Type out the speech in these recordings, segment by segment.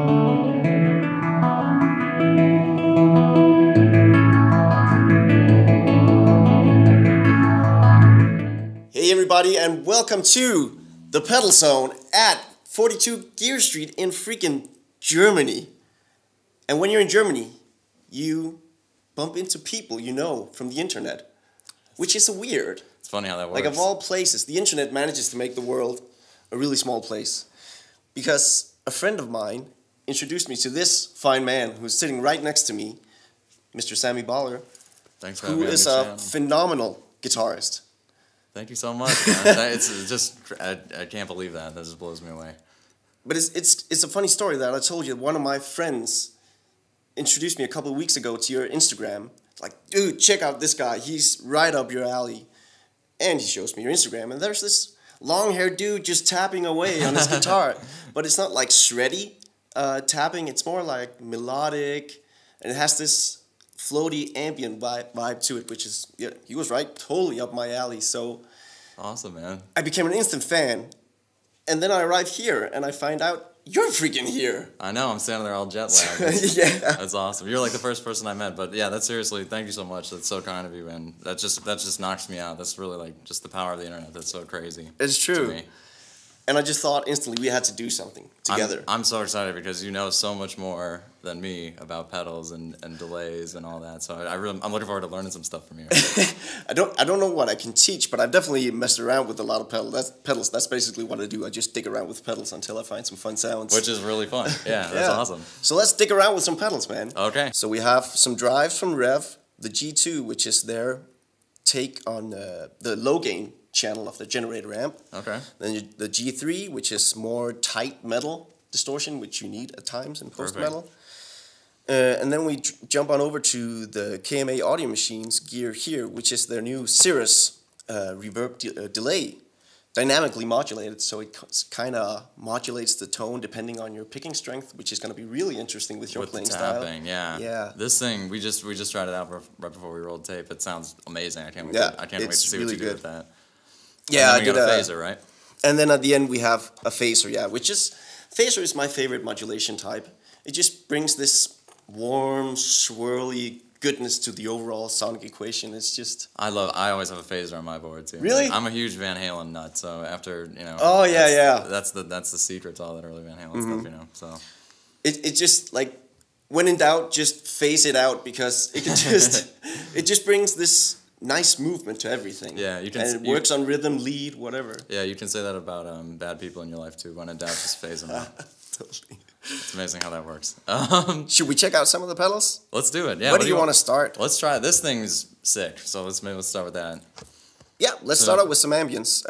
Hey everybody, and welcome to the Pedal Zone at 42 Gear Street in freaking Germany. And when you're in Germany, you bump into people you know from the internet, which is weird. It's funny how that works. Like, of all places, the internet manages to make the world a really small place. Because a friend of mine introduced me to this fine man who's sitting right next to me, Mr. Sammy Boller, Thanks for having me on who is your a channel. phenomenal guitarist. Thank you so much, man. It's just, I can't believe that. That just blows me away. But it's a funny story that I told you. One of my friends introduced me a couple of weeks ago to your Instagram. Like, dude, check out this guy. He's right up your alley. And he shows me your Instagram, and there's this long-haired dude just tapping away on his guitar. But it's not like shreddy tapping. It's more like melodic, and it has this floaty ambient vibe to it, which is, yeah, he was right, totally up my alley. So awesome, man. I became an instant fan, and then I arrived here and I find out you're freaking here. I know, I'm standing there all jet lagged. Yeah, that's awesome. You're like the first person I met, but yeah, that's seriously, thank you so much. That's so kind of you, and that just knocks me out. That's really like just the power of the internet. That's so crazy. It's true. And I just thought instantly we had to do something together. I'm so excited because you know so much more than me about pedals and delays and all that. So I'm looking forward to learning some stuff from you. I don't know what I can teach, but I've definitely messed around with a lot of pedals. That's basically what I do. I just dig around with pedals until I find some fun sounds. Which is really fun. Yeah, that's awesome. So let's dig around with some pedals, man. Okay. So we have some drives from REVV, the G2, which is their take on the low gain channel of the generator amp. Okay. Then the G3, which is more tight metal distortion, which you need at times in post metal. And then we jump on over to the KMA Audio Machines gear here, which is their new Cirrus reverb delay, dynamically modulated, so it kind of modulates the tone depending on your picking strength, which is going to be really interesting with your playing style. Yeah. This thing we just tried it out right before we rolled tape. It sounds amazing. I can't wait. I can't wait to see what you do with that. Yeah, I did a phaser, right? And then at the end we have a phaser, phaser is my favorite modulation type. It just brings this warm, swirly goodness to the overall sonic equation. It's just... I always have a phaser on my board too. Really? I'm a huge Van Halen nut, so after, you know... Oh, yeah. That's the secret to all that early Van Halen stuff, you know, so... It just, like, when in doubt, just phase it out, because it can just... it just brings this nice movement to everything. Yeah, you can... And it works on rhythm, lead, whatever. Yeah, you can say that about bad people in your life too. When in doubt, just phase them out. Totally. It's amazing how that works. Should we check out some of the pedals? Let's do it. Yeah. Where do you want to start? Let's try it. This thing's sick, so let's start with that. Yeah, let's start out with some ambience.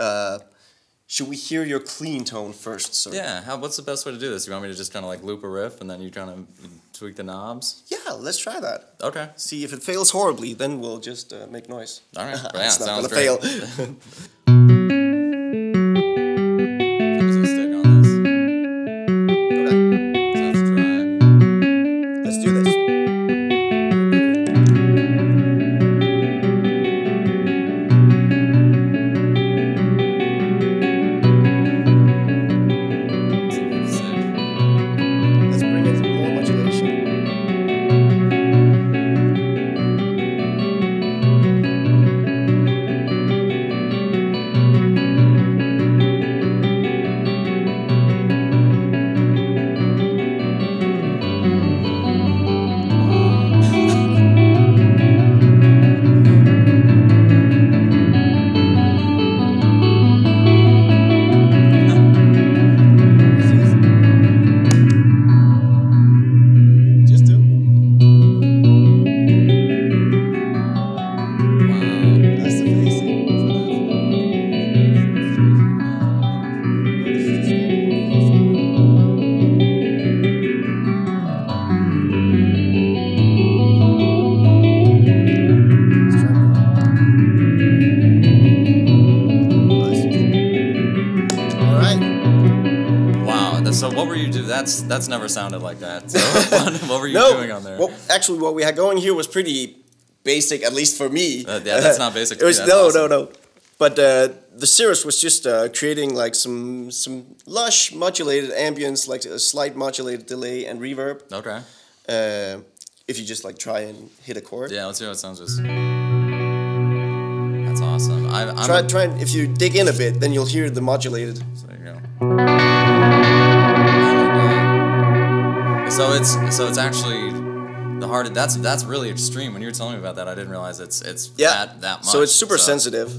Should we hear your clean tone first, sir? Yeah. What's the best way to do this? You want me to just kind of like loop a riff and then you kind of tweak the knobs? Yeah, let's try that. Okay. See if it fails horribly, then we'll just make noise. All right. Yeah, it's not sounds gonna great. fail. So what were you doing? That's never sounded like that. So what were you doing on there? Well, actually, what we had going here was pretty basic, at least for me. Yeah, that's not basic. It was awesome. no. But the Cirrus was just creating like some lush modulated ambience, like a slight modulated delay and reverb. Okay. If you just like try and hit a chord. Yeah, let's hear what it sounds just. That's awesome. Try and, if you dig in a bit, then you'll hear the modulated. So there you go. So it's actually the hard. That's really extreme. When you were telling me about that, I didn't realize it's that much. So it's super sensitive.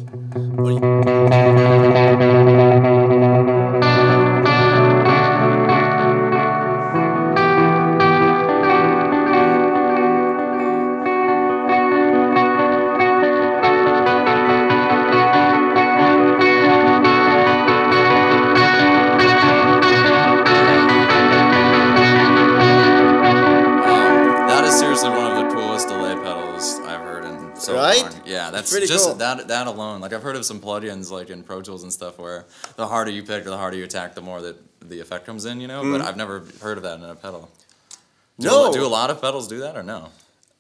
Right? Yeah, that's pretty just cool. that alone. Like I've heard of some plugins like in Pro Tools and stuff where the harder you pick or the harder you attack, the more that the effect comes in, you know? But I've never heard of that in a pedal. Do a lot of pedals do that or no?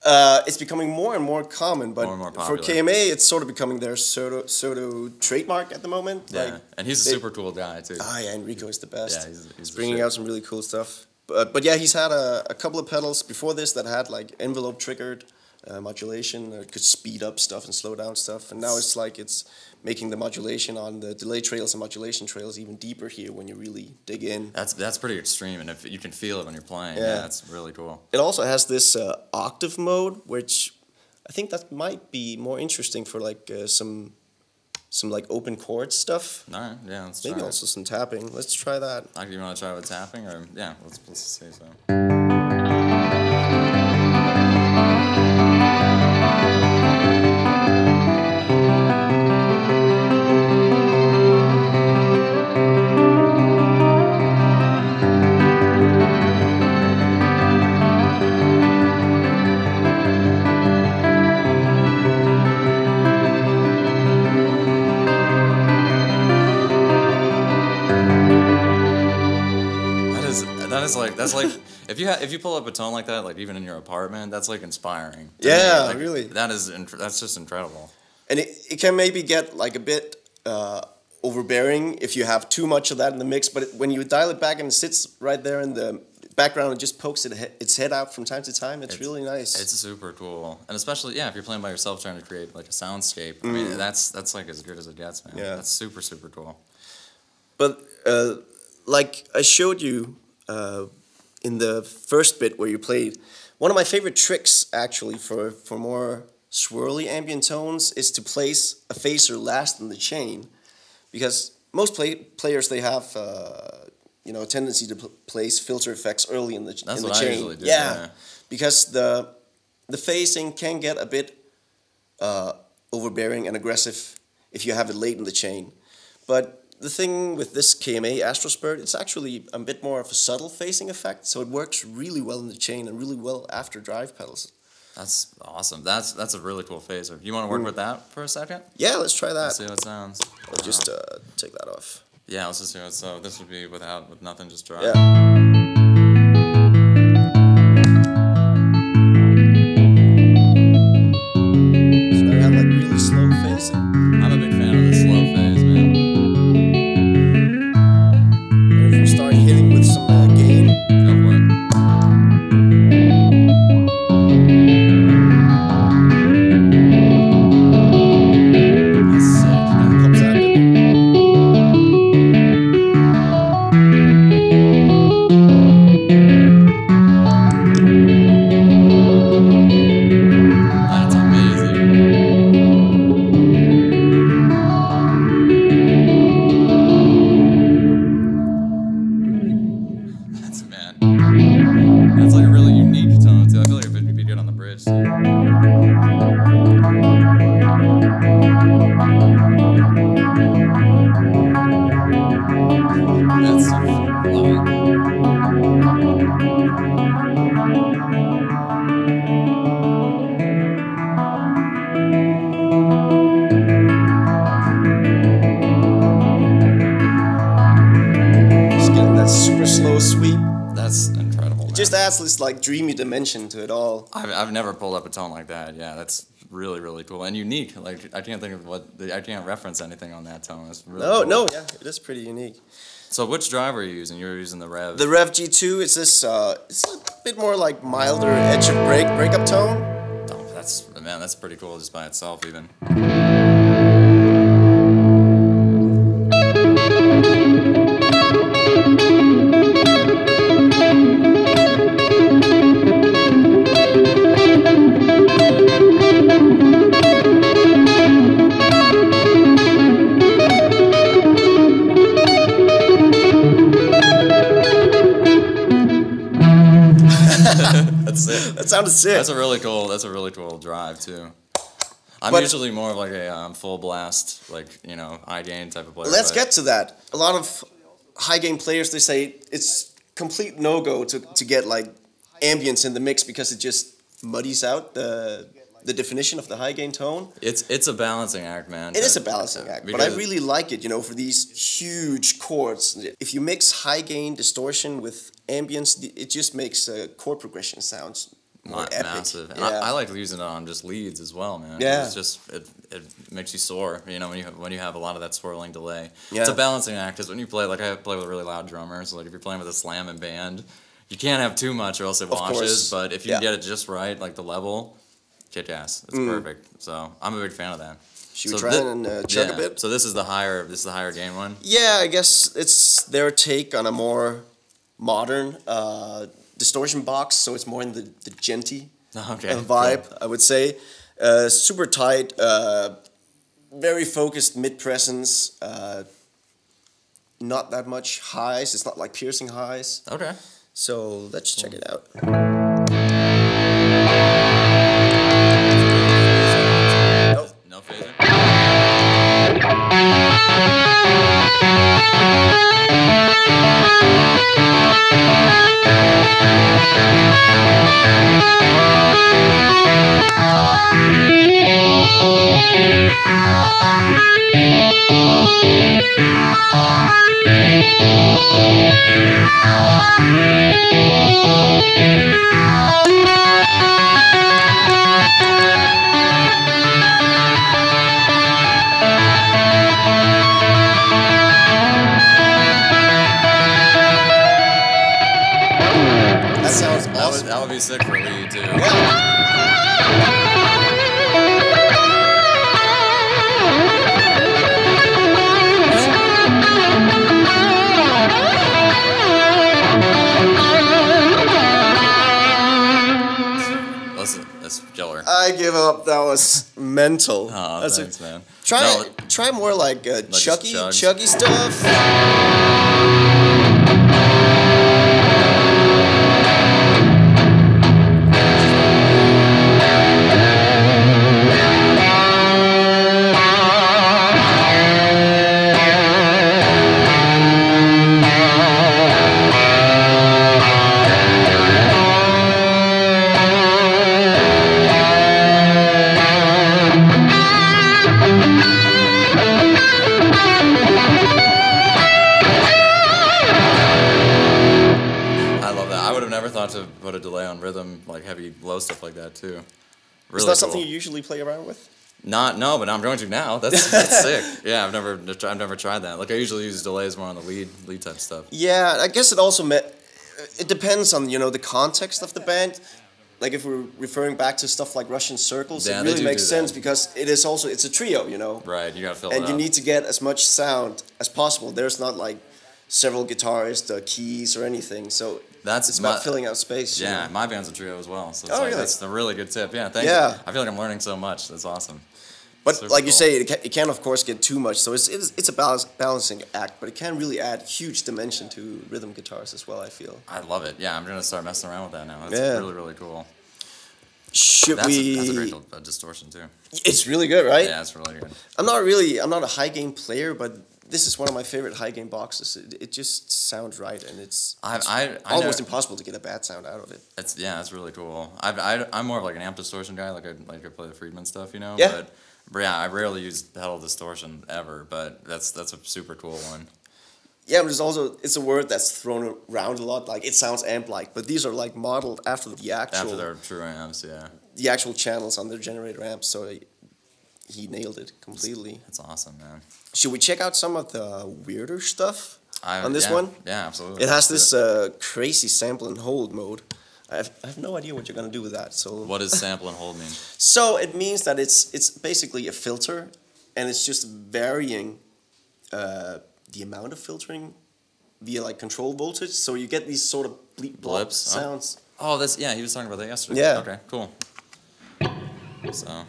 It's becoming more and more common, but more for KMA, it's sort of becoming their pseudo trademark at the moment. Yeah, like, and he's a super cool guy too. Ah, yeah, Enrico is the best. Yeah, he's bringing out some really cool stuff. But yeah, he's had a couple of pedals before this that had like envelope triggered modulation, or could speed up stuff and slow down stuff, and now it's like it's making the modulation on the delay trails and modulation trails even deeper here when you really dig in. That's pretty extreme, and if you can feel it when you're playing, yeah, that's really cool. It also has this octave mode, which I think that might be more interesting for like some like open chord stuff. All right, yeah, let's maybe try also some tapping. Let's try that. You want to try with tapping, or yeah, let's see so. That's like if you pull up a tone like that, like even in your apartment, that's like inspiring. Yeah, like, really. That's just incredible. And it can maybe get like a bit overbearing if you have too much of that in the mix. But when you dial it back and it sits right there in the background and just pokes its head out from time to time, it's really nice. It's super cool, and especially if you're playing by yourself trying to create like a soundscape. I mean, that's like as good as it gets, man. Yeah, that's super cool. But like I showed you. In the first bit where you played, one of my favorite tricks actually for more swirly ambient tones is to place a phaser last in the chain, because most players they have a tendency to place filter effects early in the chain. That's what I usually do. Yeah, because the phasing can get a bit overbearing and aggressive if you have it late in the chain, but the thing with this KMA Astrospurt, it's actually a bit more of a subtle phasing effect, so it works really well in the chain and really well after drive pedals. That's awesome. That's a really cool phaser. You want to work with that for a second? Yeah, let's try that. Let's see how it sounds. I'll just take that off. Yeah, let's just hear it. So this would be with nothing, just drive. Yeah. Just adds this like dreamy dimension to it all. I've never pulled up a tone like that. Yeah, really, really cool and unique. Like I can't think of I can't reference anything on that tone. It's really No, cool. no, yeah, it is pretty unique. So which driver are you using? You're using the REVV. The REVV G2, it's this, it's a bit more like milder edge of breakup tone. Oh, that's pretty cool just by itself even. That's sick. That sounded sick. That's a really cool drive too. I'm usually more of like a full blast, like, you know, high gain type of player. Let's get to that. A lot of high gain players, they say it's complete no-go to get like ambience in the mix because it just muddies out the definition of the high gain tone. It's a balancing act, man. It is a balancing act, but I really like it, you know, for these huge chords. If you mix high gain distortion with ambience, it just makes chord progression sounds more epic. Massive. And yeah. I like using it on just leads as well, man. Yeah. It's just it makes you soar, you know, when you have a lot of that swirling delay. Yeah. It's a balancing act because when you play, like I play with really loud drummers, like if you're playing with a slam and band, you can't have too much or else it washes. But if you can get it just right, like the level, kick ass. It's perfect. So I'm a big fan of that. Should we try and chug a bit? So this is the higher gain one? Yeah, I guess it's their take on a more modern distortion box, so it's more in the genty vibe, cool. I would say. Super tight, very focused mid-presence, not that much highs. It's not like piercing highs. Okay. So let's check it out. No phaser. That sounds awesome. That would be sick for lead too. That's killer. I give up. That was mental. Oh, thanks, man. Try more like chuggy stuff. To put a delay on rhythm, like heavy low stuff like that too. Really Is that something you usually play around with? No, but I'm going to now. That's sick. Yeah, I've never tried that. Like I usually use delays more on the lead type stuff. Yeah, I guess it also it depends on, you know, the context of the band. Like if we're referring back to stuff like Russian Circles, it really makes sense because it's a trio, you know. Right, you gotta fill it up. And you need to get as much sound as possible. There's not like several guitarists, keys or anything, so it's about filling out space. Yeah, you know? my band's a trio as well, so really? That's a really good tip. Yeah, thank you. I feel like I'm learning so much. That's awesome. But like you say, it can of course get too much, so it's a balancing act, but it can really add huge dimension to rhythm guitars as well, I feel. I love it. Yeah, I'm gonna start messing around with that now. It's really, really cool. That's a great distortion too. It's really good, right? Yeah, it's really good. I'm not a high gain player, but this is one of my favorite high gain boxes. It just sounds right, and it's almost impossible to get a bad sound out of it. It's really cool. I'm more of like an amp distortion guy, like I play the Friedman stuff, you know. Yeah. But yeah, I rarely use pedal distortion ever, but that's a super cool one. Yeah, but it's a word that's thrown around a lot. Like it sounds amp-like, but these are like modeled after the actual. After their true amps, yeah. The actual channels on their generator amps, so he nailed it completely. That's awesome, man. Should we check out some of the weirder stuff on this one? Yeah, absolutely. It has this crazy sample and hold mode. I have no idea what you're gonna do with that. So what does sample and hold mean? So it means that it's basically a filter, and it's just varying the amount of filtering via like control voltage. So you get these sort of blips sounds. Oh, that's he was talking about that yesterday. Yeah. Okay, cool. So.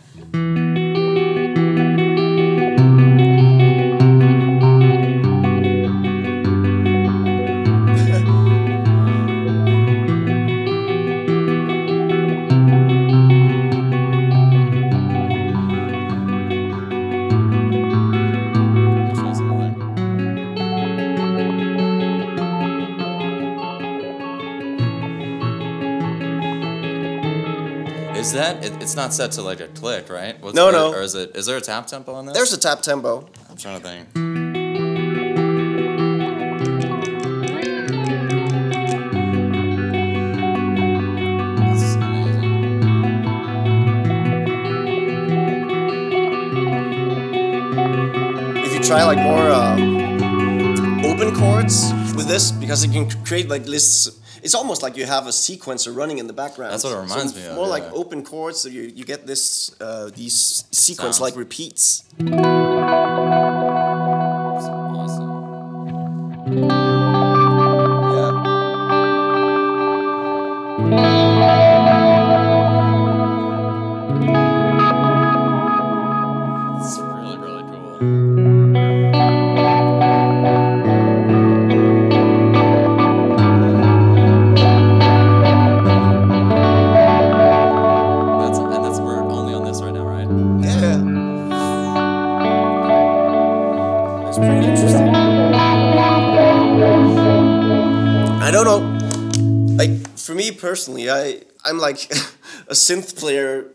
Is that it's not set to like a click, right? No. Or is there a tap tempo on this? There's a tap tempo. I'm trying to think. That's amazing. If you try like more open chords with this, because it can create like lists. It's almost like you have a sequencer running in the background. That's what it reminds me of. More like open chords, so you get this these sequence like repeats. That's awesome. It's really, really cool. I don't know, like for me personally, I'm like a synth player,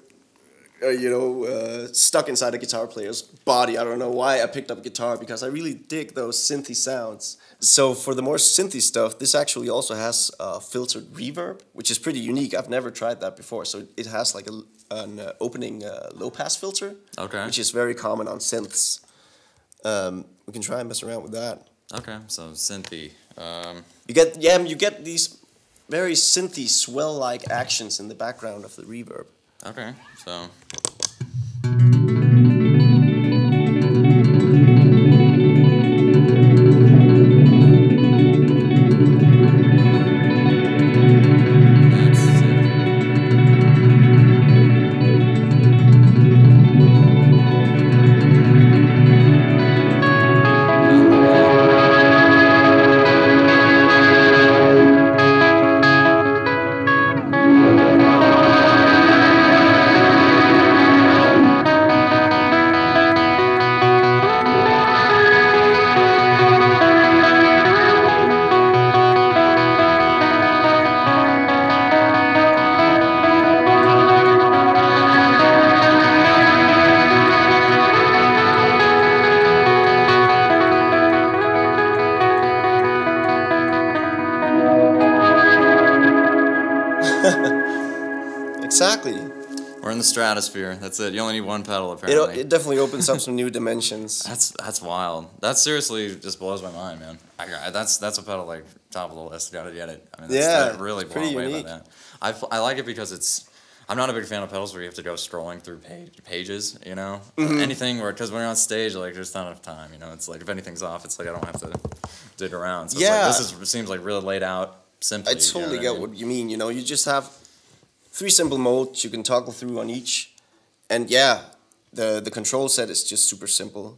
stuck inside a guitar player's body. I don't know why I picked up guitar, because I really dig those synthy sounds. So for the more synthy stuff, this actually also has filtered reverb, which is pretty unique. I've never tried that before. So it has like an opening low pass filter, which is very common on synths. We can try and mess around with that. Okay, so synthy. You get these very synthy swell-like actions in the background of the reverb. Okay, so. Exactly. We're in the stratosphere. That's it. You only need one pedal, apparently. It definitely opens up some new dimensions. That's wild. That seriously just blows my mind, man. That's a pedal like top of the list. Gotta get it. I mean, that's really blown away by that. I like it because I'm not a big fan of pedals where you have to go scrolling through pages, you know? Anything because when you're on stage, like, there's not enough time, you know? It's like, if anything's off, it's like I don't have to dig around. So this seems like really laid out, simply. I totally get what you mean, you know? You just have 3 simple modes you can toggle through on each. And yeah, the control set is just super simple.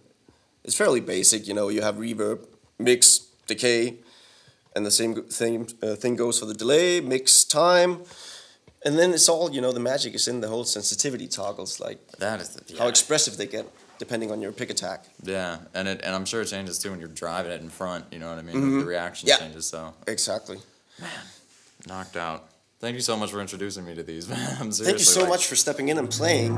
It's fairly basic, you know? You have reverb, mix, decay, and the same thing goes for the delay, mix, time. And then it's all, you know, the magic is in the whole sensitivity toggles, like that is how expressive they get depending on your pick attack. Yeah, and I'm sure it changes too when you're driving it in front, you know what I mean? The reaction changes, so. Exactly. Man, knocked out. Thank you so much for introducing me to these, man. I'm seriously, thank you so much for stepping in and playing.